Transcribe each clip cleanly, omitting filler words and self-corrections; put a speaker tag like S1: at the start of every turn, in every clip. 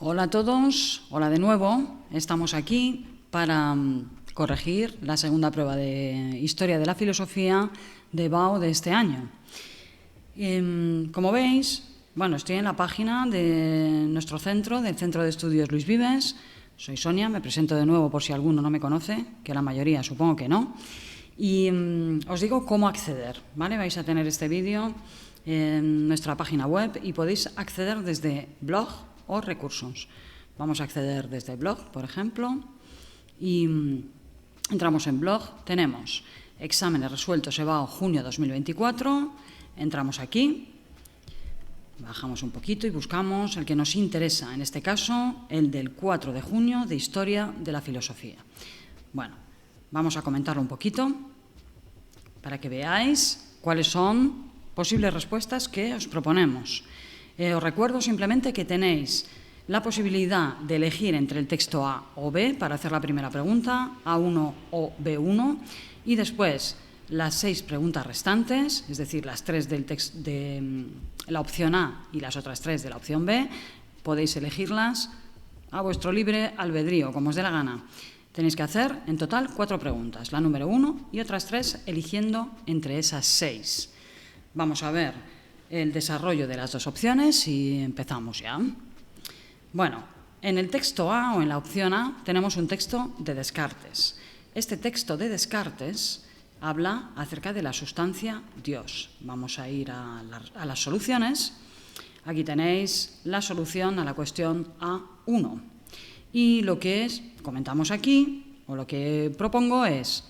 S1: Hola a todos, hola de nuevo. Estamos aquí para corregir la segunda prueba de Historia de la Filosofía de BAO de este año. Como veis, estoy en la página de nuestro centro, del Centro de Estudios Luis Vives. Soy Sonia, me presento de nuevo por si alguno no me conoce, que la mayoría supongo que no. Y os digo cómo acceder, ¿vale? Vais a tener este vídeo en nuestra página web y podéis acceder desde blog o recursos. Vamos a acceder desde blog, por ejemplo, y entramos en blog. Tenemos exámenes resueltos EBAO junio 2024. Entramos aquí, bajamos un poquito y buscamos el que nos interesa, en este caso el del 4 de junio de Historia de la Filosofía. Bueno, vamos a comentarlo un poquito para que veáis cuáles son posibles respuestas que os proponemos. Os recuerdo simplemente que tenéis la posibilidad de elegir entre el texto A o B para hacer la primera pregunta, A1 o B1, y después las 6 preguntas restantes, es decir, las 3 de la opción A y las otras 3 de la opción B, podéis elegirlas a vuestro libre albedrío, como os dé la gana. Tenéis que hacer en total 4 preguntas, la número 1 y otras 3 eligiendo entre esas 6. Vamos a ver el desarrollo de las 2 opciones y empezamos ya. Bueno, en el texto A o en la opción A tenemos un texto de Descartes. Este texto de Descartes habla acerca de la sustancia Dios. Vamos a ir a las soluciones. Aquí tenéis la solución a la cuestión A1. Y lo que comentamos aquí, o lo que propongo es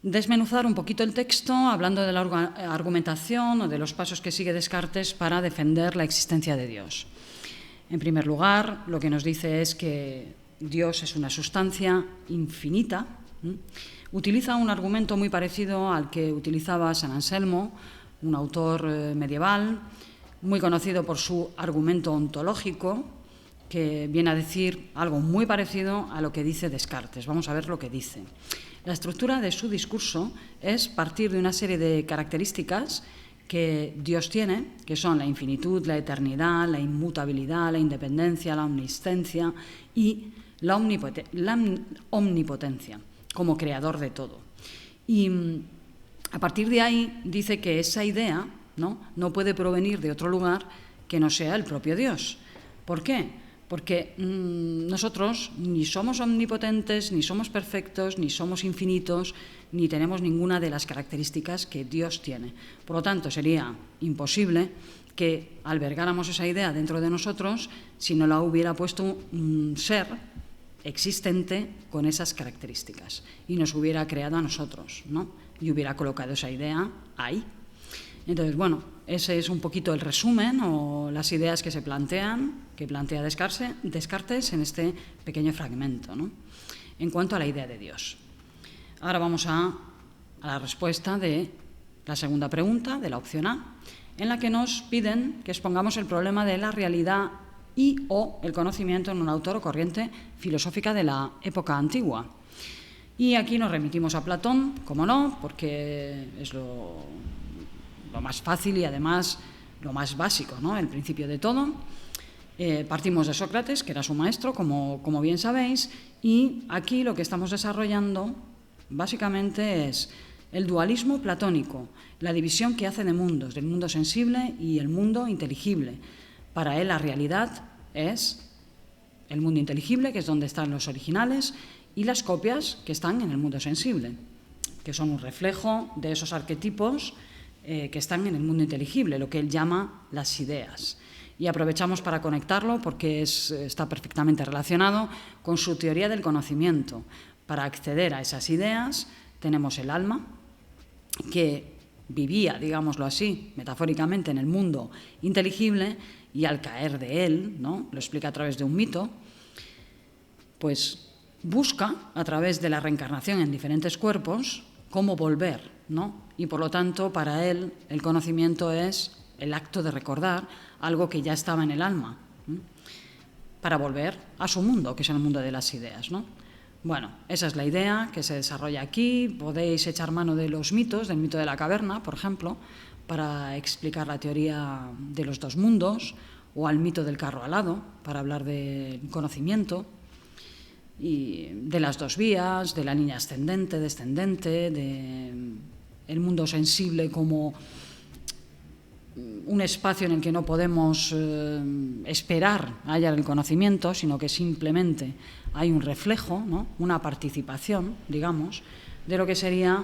S1: desmenuzar un poquito el texto hablando de la argumentación o de los pasos que sigue Descartes para defender la existencia de Dios. En primer lugar, lo que nos dice es que Dios es una sustancia infinita. Utiliza un argumento muy parecido al que utilizaba San Anselmo, un autor medieval, muy conocido por su argumento ontológico, que viene a decir algo muy parecido a lo que dice Descartes. Vamos a ver lo que dice. La estructura de su discurso es partir de una serie de características que Dios tiene, que son la infinitud, la eternidad, la inmutabilidad, la independencia, la omnisciencia y la omnipotencia, como creador de todo. Y a partir de ahí dice que esa idea no puede provenir de otro lugar que no sea el propio Dios. ¿Por qué? Porque nosotros ni somos omnipotentes, ni somos perfectos, ni somos infinitos, ni tenemos ninguna de las características que Dios tiene. Por lo tanto, sería imposible que albergáramos esa idea dentro de nosotros si no la hubiera puesto un ser existente con esas características y nos hubiera creado a nosotros, ¿no? Y hubiera colocado esa idea ahí. Entonces, ese es un poquito el resumen o las ideas que plantea Descartes en este pequeño fragmento, ¿no? En cuanto a la idea de Dios. Ahora vamos a la respuesta de la segunda pregunta, de la opción A, en la que nos piden que expongamos el problema de la realidad y o el conocimiento en un autor o corriente filosófica de la época antigua. Y aquí nos remitimos a Platón, como no, porque es lo más fácil y además lo más básico, ¿no? El principio de todo. Partimos de Sócrates, que era su maestro, como bien sabéis, y aquí lo que estamos desarrollando básicamente es el dualismo platónico, la división que hace de mundos, del mundo sensible y el mundo inteligible. Para él la realidad es el mundo inteligible, que es donde están los originales, y las copias que están en el mundo sensible, que son un reflejo de esos arquetipos que están en el mundo inteligible, lo que él llama las ideas. Y aprovechamos para conectarlo porque está perfectamente relacionado con su teoría del conocimiento. Para acceder a esas ideas tenemos el alma, que vivía, digámoslo así, metafóricamente en el mundo inteligible, y al caer de él, ¿no?, lo explica a través de un mito, pues busca, a través de la reencarnación en diferentes cuerpos, cómo volver, ¿no? Y por lo tanto, para él, el conocimiento es el acto de recordar algo que ya estaba en el alma, para volver a su mundo, que es el mundo de las ideas, ¿no? Bueno, esa es la idea que se desarrolla aquí. Podéis echar mano de los mitos, del mito de la caverna, por ejemplo, para explicar la teoría de los dos mundos, o al mito del carro alado, para hablar del conocimiento, y de las dos vías, de la línea ascendente, descendente, del mundo sensible como un espacio en el que no podemos esperar hallar el conocimiento, sino que simplemente hay un reflejo, ¿no? Una participación, digamos, de lo que sería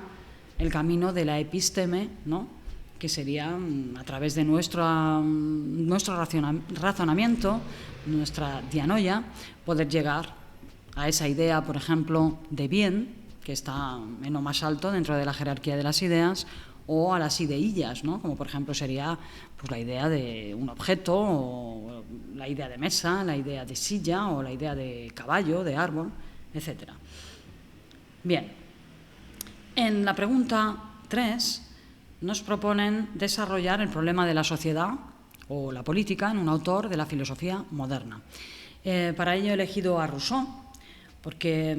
S1: el camino de la epísteme, ¿no? Que sería a través de nuestro razonamiento, nuestra dianoia, poder llegar a esa idea, por ejemplo, de bien, que está en lo más alto dentro de la jerarquía de las ideas, o a las ideillas, ¿no? Como por ejemplo sería pues, la idea de un objeto, o la idea de mesa, la idea de silla, o la idea de caballo, de árbol, etc. Bien, en la pregunta 3 nos proponen desarrollar el problema de la sociedad o la política en un autor de la filosofía moderna. Para ello he elegido a Rousseau, porque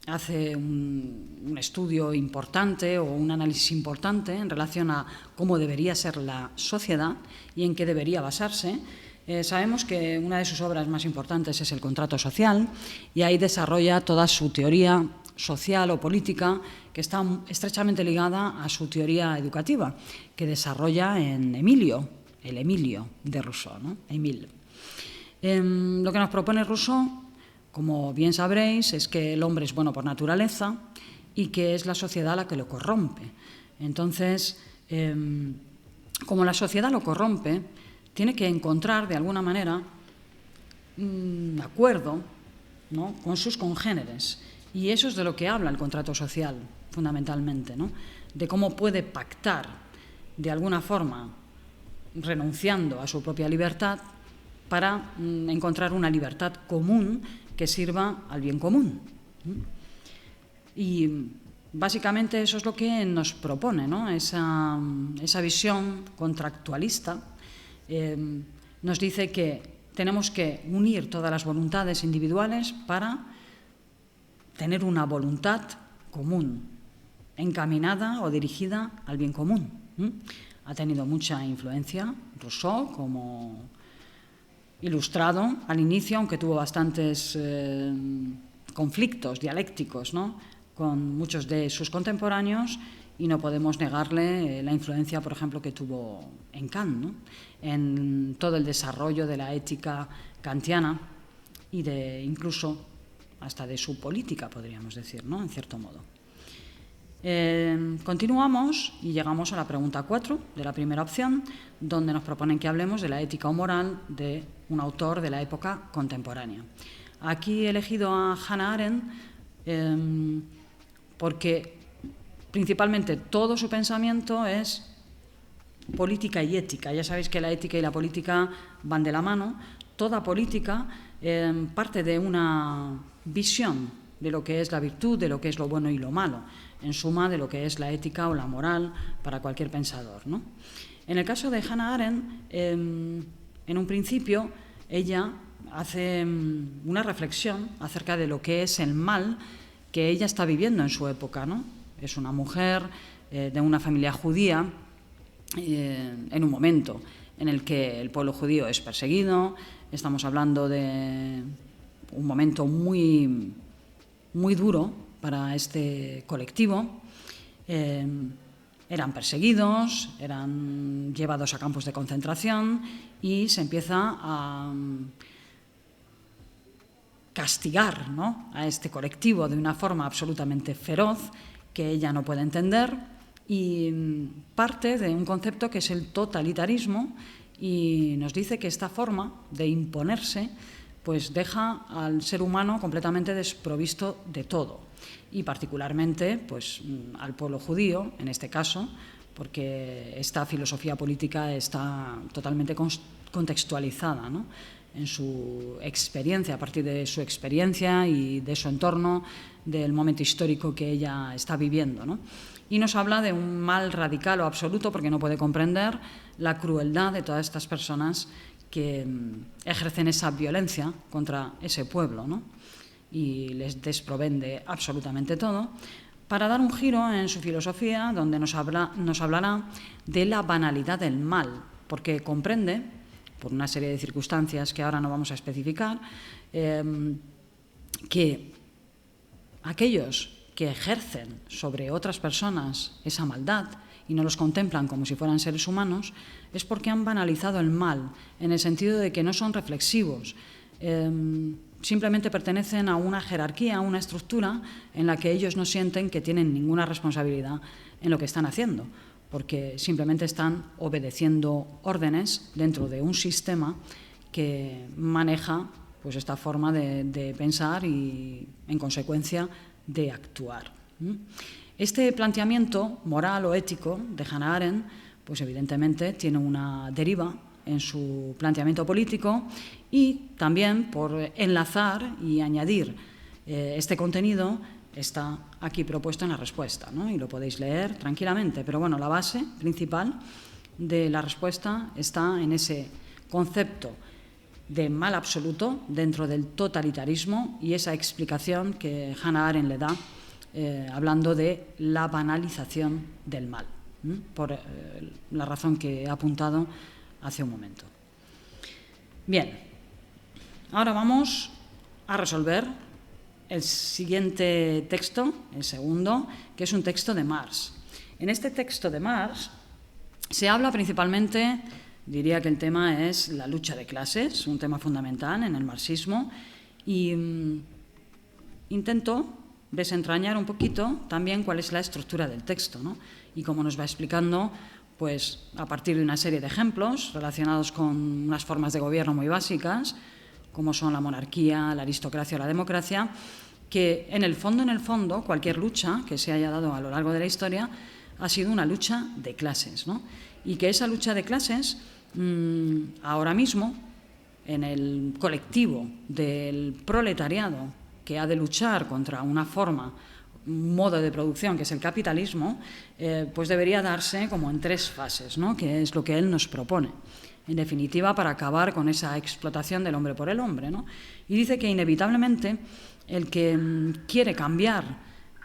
S1: hace un estudio importante o un análisis importante en relación a cómo debería ser la sociedad y en qué debería basarse. Sabemos que una de sus obras más importantes es El contrato social, y ahí desarrolla toda su teoría social o política, que está estrechamente ligada a su teoría educativa, que desarrolla en Emilio, el Emilio de Rousseau, ¿no? Émile. Lo que nos propone Rousseau, como bien sabréis, es que el hombre es bueno por naturaleza y que es la sociedad la que lo corrompe. Entonces, como la sociedad lo corrompe, tiene que encontrar, de alguna manera, un acuerdo, ¿no? Con sus congéneres. Y eso es de lo que habla el contrato social, fundamentalmente, ¿no? De cómo puede pactar, de alguna forma, renunciando a su propia libertad, para encontrar una libertad común que sirva al bien común. Y básicamente eso es lo que nos propone, ¿no? Esa visión contractualista nos dice que tenemos que unir todas las voluntades individuales para tener una voluntad común, encaminada o dirigida al bien común. Ha tenido mucha influencia Rousseau como ilustrado al inicio, aunque tuvo bastantes conflictos dialécticos, ¿no? Con muchos de sus contemporáneos, y no podemos negarle la influencia, por ejemplo, que tuvo en Kant, ¿no? En todo el desarrollo de la ética kantiana y incluso hasta de su política, podríamos decir, ¿no? En cierto modo. Continuamos y llegamos a la pregunta 4 de la primera opción, donde nos proponen que hablemos de la ética o moral de un autor de la época contemporánea. Aquí he elegido a Hannah Arendt porque principalmente todo su pensamiento es política y ética. Ya sabéis que la ética y la política van de la mano. Toda política parte de una visión de lo que es la virtud, de lo que es lo bueno y lo malo, en suma de lo que es la ética o la moral para cualquier pensador, ¿no? En el caso de Hannah Arendt, en un principio ella hace una reflexión acerca de lo que es el mal que ella está viviendo en su época, ¿no? Es una mujer de una familia judía en un momento en el que el pueblo judío es perseguido. Estamos hablando de un momento muy, muy duro para este colectivo. Eran perseguidos, eran llevados a campos de concentración y se empieza a castigar, ¿no?, a este colectivo de una forma absolutamente feroz que ella no puede entender, y parte de un concepto que es el totalitarismo, y nos dice que esta forma de imponerse pues deja al ser humano completamente desprovisto de todo, y particularmente pues al pueblo judío, en este caso, porque esta filosofía política está totalmente contextualizada, ¿no?, en su experiencia, a partir de su experiencia y de su entorno, del momento histórico que ella está viviendo, ¿no? Y nos habla de un mal radical o absoluto, porque no puede comprender la crueldad de todas estas personas que ejercen esa violencia contra ese pueblo, ¿no?, y les desprovén de absolutamente todo, para dar un giro en su filosofía donde nos hablará de la banalidad del mal, porque comprende por una serie de circunstancias que ahora no vamos a especificar, que aquellos que ejercen sobre otras personas esa maldad y no los contemplan como si fueran seres humanos, es porque han banalizado el mal, en el sentido de que no son reflexivos, simplemente pertenecen a una jerarquía, a una estructura en la que ellos no sienten que tienen ninguna responsabilidad en lo que están haciendo, porque simplemente están obedeciendo órdenes dentro de un sistema que maneja pues esta forma de pensar y, en consecuencia, de actuar. Este planteamiento moral o ético de Hannah Arendt, pues evidentemente tiene una deriva en su planteamiento político y también, por enlazar y añadir este contenido, está aquí propuesto en la respuesta, ¿no? Y lo podéis leer tranquilamente, pero bueno, la base principal de la respuesta está en ese concepto de mal absoluto dentro del totalitarismo y esa explicación que Hannah Arendt le da hablando de la banalización del mal, por la razón que he apuntado hace un momento. Bien, ahora vamos a resolver el siguiente texto, el segundo, que es un texto de Marx. En este texto de Marx se habla principalmente, diría que el tema es la lucha de clases, un tema fundamental en el marxismo, y intento desentrañar un poquito también cuál es la estructura del texto, ¿no? Y cómo nos va explicando, pues a partir de una serie de ejemplos relacionados con unas formas de gobierno muy básicas, como son la monarquía, la aristocracia o la democracia, que en el fondo, cualquier lucha que se haya dado a lo largo de la historia ha sido una lucha de clases, ¿no? Y que esa lucha de clases, ahora mismo, en el colectivo del proletariado que ha de luchar contra una forma, un modo de producción que es el capitalismo, pues debería darse como en 3 fases, ¿no? Que es lo que él nos propone, en definitiva, para acabar con esa explotación del hombre por el hombre, ¿no? Y dice que inevitablemente el que quiere cambiar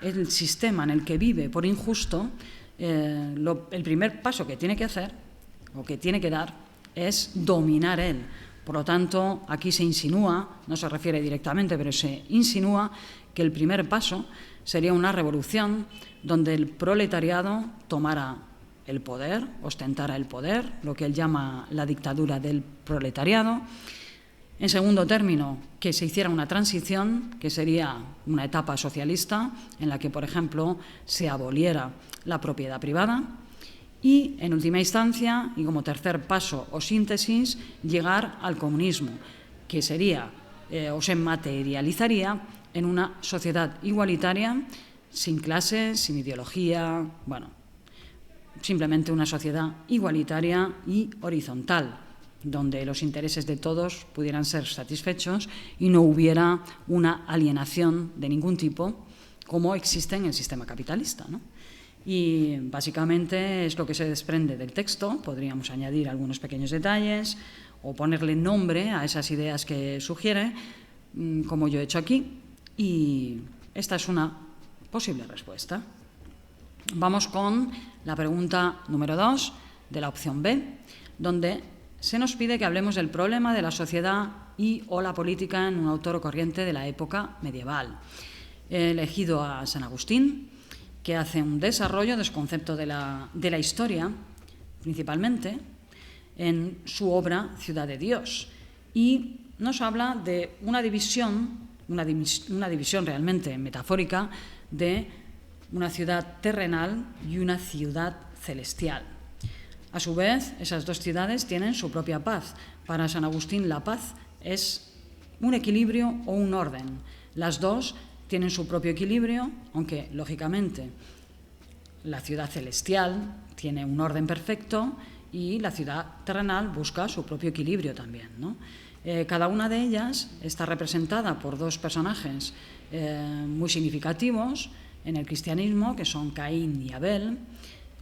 S1: el sistema en el que vive por injusto, el primer paso que tiene que hacer o que tiene que dar es dominar él. Por lo tanto, aquí se insinúa, no se refiere directamente, pero se insinúa que el primer paso sería una revolución donde el proletariado tomara el poder, ostentara el poder, lo que él llama la dictadura del proletariado. En segundo término, que se hiciera una transición, que sería una etapa socialista, en la que, por ejemplo, se aboliera la propiedad privada. Y, en última instancia, y como tercer paso o síntesis, llegar al comunismo, que sería o se materializaría en una sociedad igualitaria, sin clases, sin ideología, bueno, simplemente una sociedad igualitaria y horizontal, donde los intereses de todos pudieran ser satisfechos y no hubiera una alienación de ningún tipo, como existe en el sistema capitalista, ¿no? Y básicamente es lo que se desprende del texto. Podríamos añadir algunos pequeños detalles o ponerle nombre a esas ideas que sugiere, como yo he hecho aquí, y esta es una posible respuesta. Vamos con la pregunta número 2 de la opción B, donde se nos pide que hablemos del problema de la sociedad y o la política en un autor o corriente de la época medieval. He elegido a San Agustín, que hace un desarrollo de su concepto de la historia, principalmente, en su obra Ciudad de Dios. Y nos habla de una división realmente metafórica de una ciudad terrenal y una ciudad celestial. A su vez, esas 2 ciudades tienen su propia paz. Para San Agustín, la paz es un equilibrio o un orden. Las 2 tienen su propio equilibrio, aunque, lógicamente, la ciudad celestial tiene un orden perfecto y la ciudad terrenal busca su propio equilibrio también, ¿no? Cada una de ellas está representada por 2 personajes muy significativos en el cristianismo, que son Caín y Abel,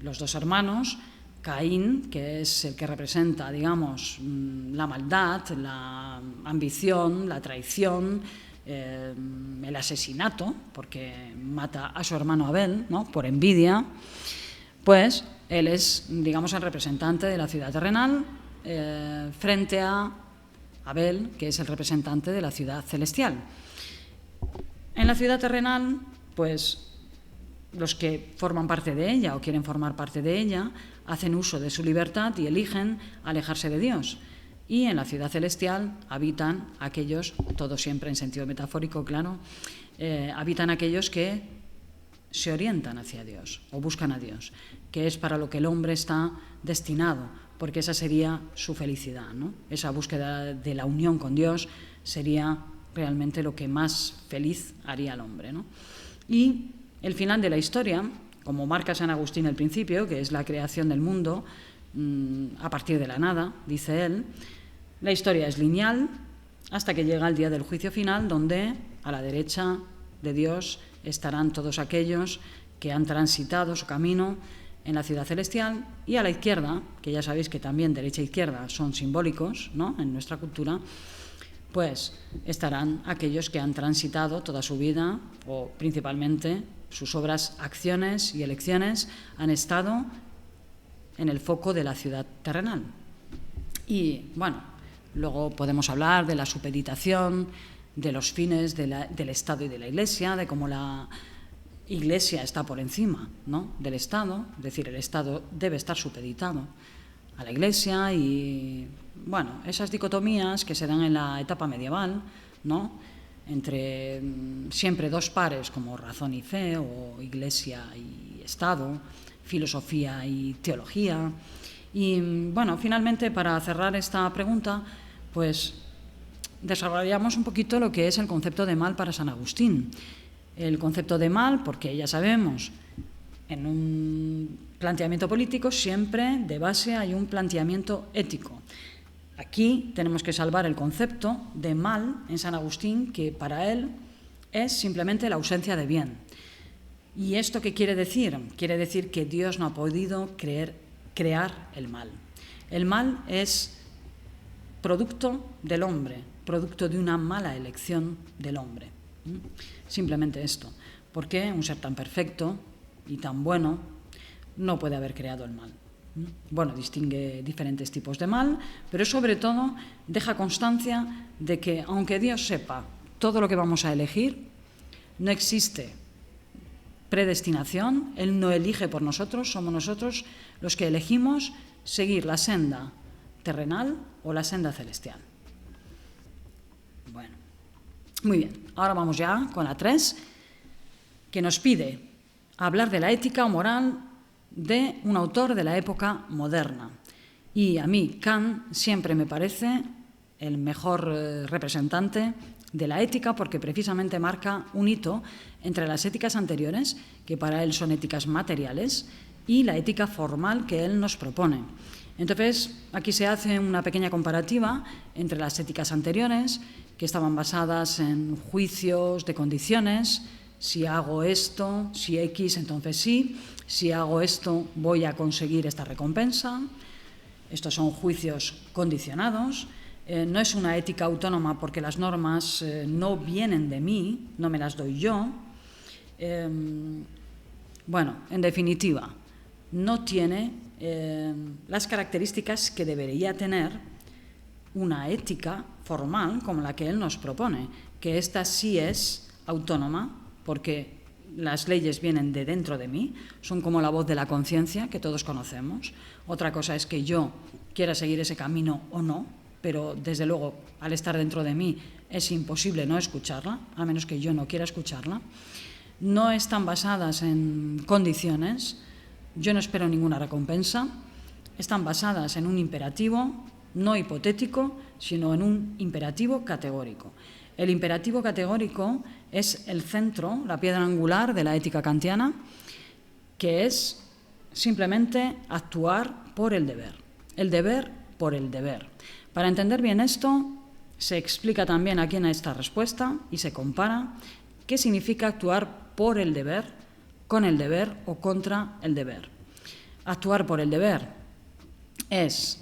S1: los 2 hermanos. Caín, que es el que representa, digamos, la maldad, la ambición, la traición, el asesinato, porque mata a su hermano Abel, ¿no?, por envidia, pues él es, digamos, el representante de la ciudad terrenal, frente a Abel, que es el representante de la ciudad celestial. En la ciudad terrenal, pues los que forman parte de ella o quieren formar parte de ella hacen uso de su libertad y eligen alejarse de Dios. Y en la ciudad celestial habitan aquellos, todo siempre en sentido metafórico, claro, habitan aquellos que se orientan hacia Dios o buscan a Dios, que es para lo que el hombre está destinado, porque esa sería su felicidad, ¿no? Esa búsqueda de la unión con Dios sería realmente lo que más feliz haría al hombre, ¿no? Y el final de la historia, como marca San Agustín el principio, que es la creación del mundo a partir de la nada, dice él, la historia es lineal hasta que llega el día del juicio final, donde a la derecha de Dios estarán todos aquellos que han transitado su camino en la ciudad celestial, y a la izquierda, que ya sabéis que también derecha e izquierda son simbólicos, ¿no?, en nuestra cultura, pues estarán aquellos que han transitado toda su vida, o principalmente sus obras, acciones y elecciones han estado en el foco de la ciudad terrenal. Y bueno, luego podemos hablar de la supeditación, de los fines del Estado y de la Iglesia, de cómo la Iglesia está por encima, ¿no?, del Estado, es decir, el Estado debe estar supeditado a la Iglesia, y bueno, esas dicotomías que se dan en la etapa medieval, ¿no?, entre siempre dos pares como razón y fe, o Iglesia y Estado, filosofía y teología. Y bueno, finalmente, para cerrar esta pregunta, pues desarrollamos un poquito lo que es el concepto de mal para San Agustín. El concepto de mal, porque ya sabemos, en un planteamiento político siempre de base hay un planteamiento ético. Aquí tenemos que salvar el concepto de mal en San Agustín, que para él es simplemente la ausencia de bien. ¿Y esto qué quiere decir? Quiere decir que Dios no ha podido crear el mal. El mal es producto del hombre, producto de una mala elección del hombre. Simplemente esto. ¿Por qué un ser tan perfecto y tan bueno no puede haber creado el mal? Bueno, distingue diferentes tipos de mal, pero sobre todo deja constancia de que, aunque Dios sepa todo lo que vamos a elegir, no existe predestinación. Él no elige por nosotros, somos nosotros los que elegimos seguir la senda terrenal o la senda celestial. Bueno, muy bien, ahora vamos ya con la 3, que nos pide hablar de la ética o moral de un autor de la época moderna. Y a mí Kant siempre me parece el mejor representante de la ética, porque precisamente marca un hito entre las éticas anteriores, que para él son éticas materiales, y la ética formal que él nos propone. Entonces, aquí se hace una pequeña comparativa entre las éticas anteriores, que estaban basadas en juicios de condiciones. Si hago esto, si X, entonces sí. Si hago esto, voy a conseguir esta recompensa. Estos son juicios condicionados. No es una ética autónoma, porque las normas no vienen de mí, no me las doy yo. Bueno, en definitiva, no tiene las características que debería tener una ética formal como la que él nos propone, que esta sí es autónoma, porque las leyes vienen de dentro de mí, son como la voz de la conciencia que todos conocemos. Otra cosa es que yo quiera seguir ese camino o no, pero desde luego al estar dentro de mí es imposible no escucharla, a menos que yo no quiera escucharla. No están basadas en condiciones, yo no espero ninguna recompensa, están basadas en un imperativo no hipotético, sino en un imperativo categórico. El imperativo categórico es el centro, la piedra angular de la ética kantiana, que es simplemente actuar por el deber por el deber. Para entender bien esto, se explica también aquí en esta respuesta y se compara qué significa actuar por el deber, con el deber o contra el deber. Actuar por el deber es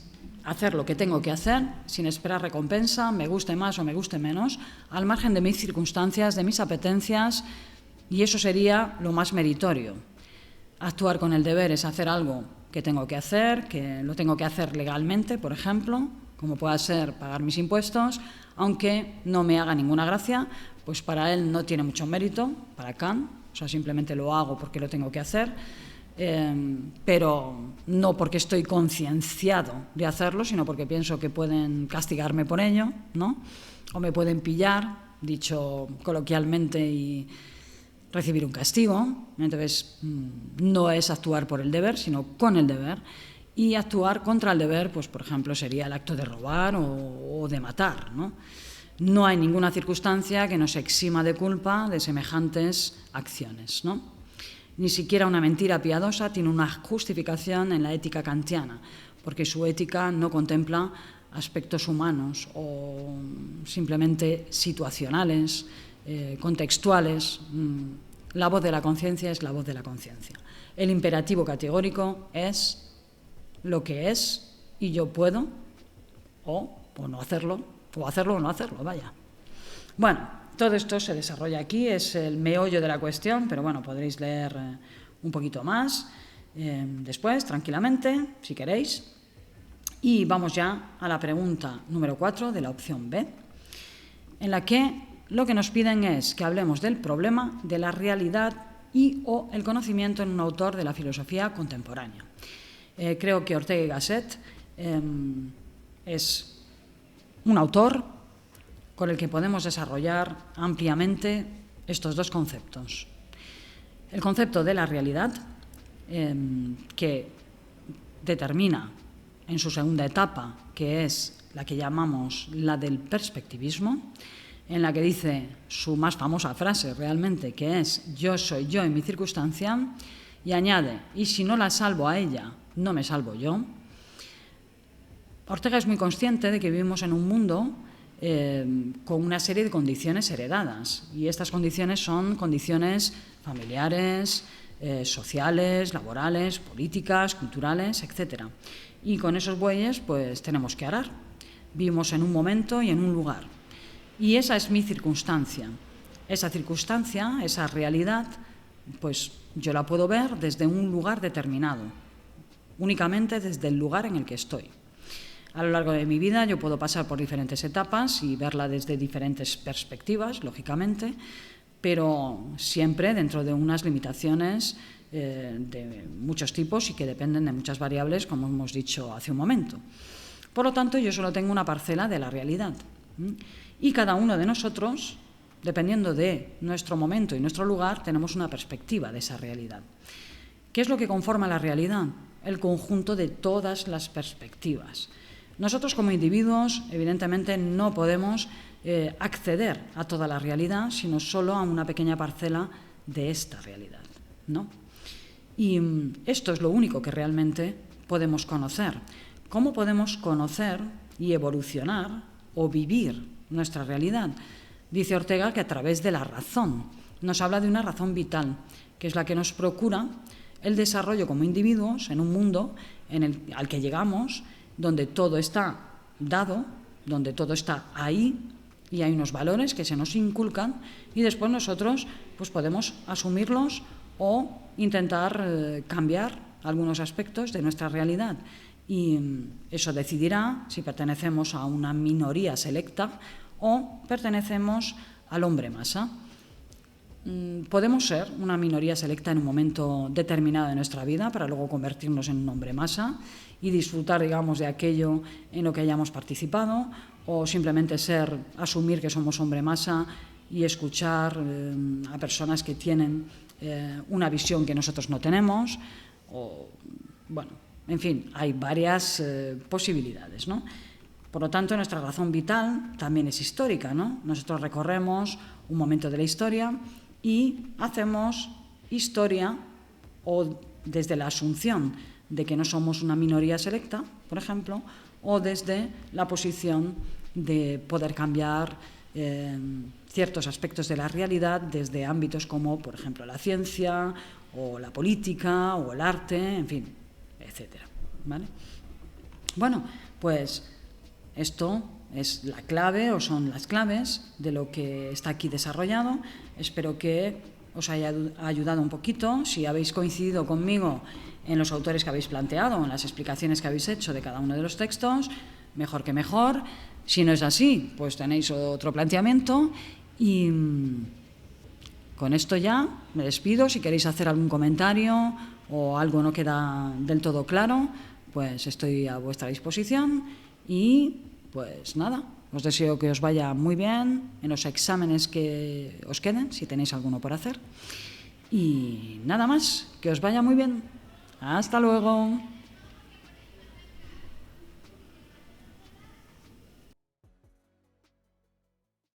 S1: hacer lo que tengo que hacer sin esperar recompensa, me guste más o me guste menos, al margen de mis circunstancias, de mis apetencias, y eso sería lo más meritorio. Actuar con el deber es hacer algo que tengo que hacer, que lo tengo que hacer legalmente, por ejemplo, como pueda ser pagar mis impuestos, aunque no me haga ninguna gracia, pues para él no tiene mucho mérito, para Kant, o sea, simplemente lo hago porque lo tengo que hacer, pero no porque estoy concienciado de hacerlo, sino porque pienso que pueden castigarme por ello, ¿no? O me pueden pillar, dicho coloquialmente, y recibir un castigo. Entonces, no es actuar por el deber, sino con el deber. Y actuar contra el deber, pues, por ejemplo, sería el acto de robar o de matar, ¿no? No hay ninguna circunstancia que nos exima de culpa de semejantes acciones, ¿no? Ni siquiera una mentira piadosa tiene una justificación en la ética kantiana, porque su ética no contempla aspectos humanos o simplemente situacionales, contextuales. La voz de la conciencia es la voz de la conciencia. El imperativo categórico es lo que es y yo puedo o no hacerlo, o hacerlo o no hacerlo, vaya. Bueno, todo esto se desarrolla aquí, es el meollo de la cuestión, pero bueno, podréis leer un poquito más después, tranquilamente, si queréis. Y vamos ya a la pregunta número 4 de la opción B, en la que lo que nos piden es que hablemos del problema de la realidad y o el conocimiento en un autor de la filosofía contemporánea. Creo que Ortega y Gasset es un autor con el que podemos desarrollar ampliamente estos dos conceptos. El concepto de la realidad, que determina en su segunda etapa, que es la que llamamos la del perspectivismo, en la que dice su más famosa frase realmente, que es «yo soy yo en mi circunstancia», y añade «y si no la salvo a ella, no me salvo yo». Ortega es muy consciente de que vivimos en un mundo con una serie de condiciones heredadas, y estas condiciones son condiciones familiares, sociales, laborales, políticas, culturales, etc. Y con esos bueyes pues tenemos que arar. Vivimos en un momento y en un lugar. Y esa es mi circunstancia. Esa circunstancia, esa realidad, pues yo la puedo ver desde un lugar determinado, únicamente desde el lugar en el que estoy. A lo largo de mi vida yo puedo pasar por diferentes etapas y verla desde diferentes perspectivas, lógicamente, pero siempre dentro de unas limitaciones de muchos tipos y que dependen de muchas variables, como hemos dicho hace un momento. Por lo tanto, yo solo tengo una parcela de la realidad. Y cada uno de nosotros, dependiendo de nuestro momento y nuestro lugar, tenemos una perspectiva de esa realidad. ¿Qué es lo que conforma la realidad? El conjunto de todas las perspectivas. Nosotros como individuos, evidentemente, no podemos acceder a toda la realidad, sino solo a una pequeña parcela de esta realidad, ¿no? Y esto es lo único que realmente podemos conocer. ¿Cómo podemos conocer y evolucionar o vivir nuestra realidad? Dice Ortega que a través de la razón. Nos habla de una razón vital, que es la que nos procura el desarrollo como individuos en un mundo al que llegamos, donde todo está dado, donde todo está ahí, y hay unos valores que se nos inculcan y después nosotros pues podemos asumirlos o intentar cambiar algunos aspectos de nuestra realidad. Y eso decidirá si pertenecemos a una minoría selecta o pertenecemos al hombre masa. Podemos ser una minoría selecta en un momento determinado de nuestra vida para luego convertirnos en un hombre masa y disfrutar, digamos, de aquello en lo que hayamos participado, o simplemente asumir que somos hombre masa y escuchar a personas que tienen una visión que nosotros no tenemos, o, bueno, en fin, hay varias posibilidades, ¿no? Por lo tanto, nuestra razón vital también es histórica, ¿no? Nosotros recorremos un momento de la historia y hacemos historia o desde la asunción de que no somos una minoría selecta, por ejemplo, o desde la posición de poder cambiar ciertos aspectos de la realidad desde ámbitos como, por ejemplo, la ciencia o la política o el arte, en fin, etcétera, ¿vale? Bueno, pues esto es la clave o son las claves de lo que está aquí desarrollado. Espero que os haya ayudado un poquito, si habéis coincidido conmigo en los autores que habéis planteado, en las explicaciones que habéis hecho de cada uno de los textos, mejor que mejor. Si no es así, pues tenéis otro planteamiento. Y con esto ya me despido. Si queréis hacer algún comentario o algo no queda del todo claro, pues estoy a vuestra disposición. Y pues nada, os deseo que os vaya muy bien en los exámenes que os queden, si tenéis alguno por hacer. Y nada más, que os vaya muy bien. Hasta luego.